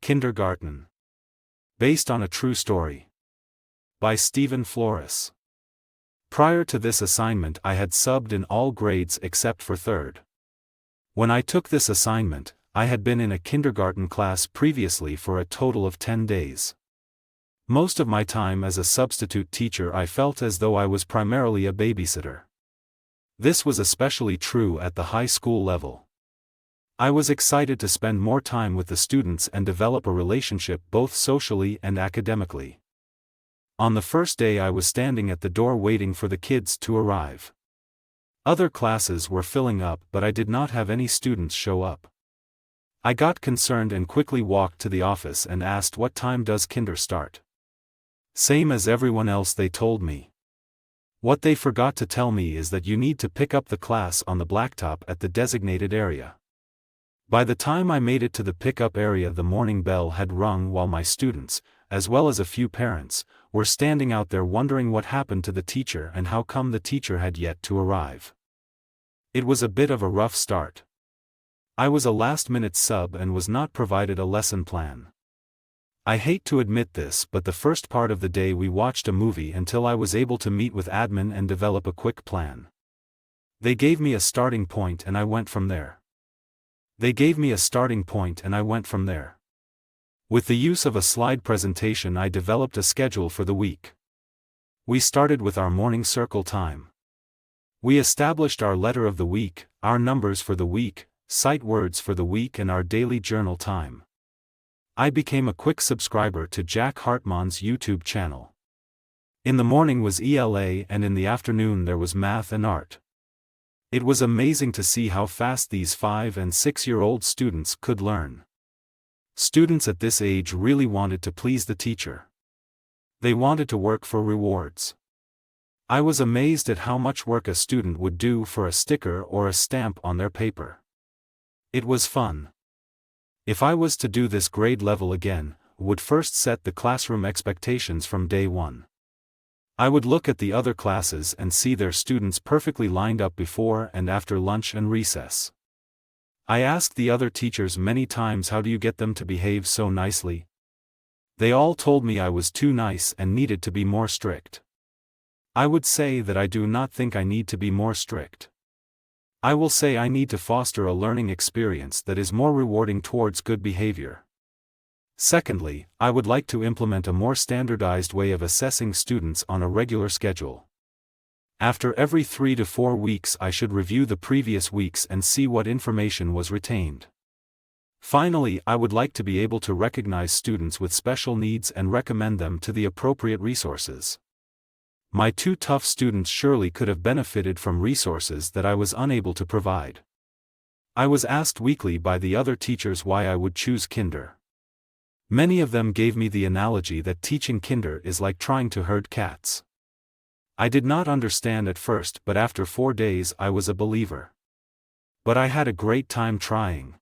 Kindergarten. Based on a true story. By Stephen Flores. Prior to this assignment, I had subbed in all grades except for third. When I took this assignment, I had been in a kindergarten class previously for a total of 10 days. Most of my time as a substitute teacher, I felt as though I was primarily a babysitter. This was especially true at the high school level. I was excited to spend more time with the students and develop a relationship both socially and academically. On the first day, I was standing at the door waiting for the kids to arrive. Other classes were filling up, but I did not have any students show up. I got concerned and quickly walked to the office and asked, "What time does kinder start?" Same as everyone else, they told me. What they forgot to tell me is that you need to pick up the class on the blacktop at the designated area. By the time I made it to the pickup area, the morning bell had rung while my students, as well as a few parents, were standing out there wondering what happened to the teacher and how come the teacher had yet to arrive. It was a bit of a rough start. I was a last-minute sub and was not provided a lesson plan. I hate to admit this, but the first part of the day we watched a movie until I was able to meet with admin and develop a quick plan. They gave me a starting point and I went from there. With the use of a slide presentation, I developed a schedule for the week. We started with our morning circle time. We established our letter of the week, our numbers for the week, sight words for the week, and our daily journal time. I became a quick subscriber to Jack Hartmann's YouTube channel. In the morning was ELA and in the afternoon there was math and art. It was amazing to see how fast these 5- and 6-year-old students could learn. Students at this age really wanted to please the teacher. They wanted to work for rewards. I was amazed at how much work a student would do for a sticker or a stamp on their paper. It was fun. If I was to do this grade level again, I would first set the classroom expectations from day one. I would look at the other classes and see their students perfectly lined up before and after lunch and recess. I asked the other teachers many times, how do you get them to behave so nicely? They all told me I was too nice and needed to be more strict. I would say that I do not think I need to be more strict. I will say I need to foster a learning experience that is more rewarding towards good behavior. Secondly, I would like to implement a more standardized way of assessing students on a regular schedule. After every 3 to 4 weeks, I should review the previous weeks and see what information was retained. Finally, I would like to be able to recognize students with special needs and recommend them to the appropriate resources. My 2 tough students surely could have benefited from resources that I was unable to provide. I was asked weekly by the other teachers why I would choose kinder. Many of them gave me the analogy that teaching kinder is like trying to herd cats. I did not understand at first, but after 4 days I was a believer. But I had a great time trying.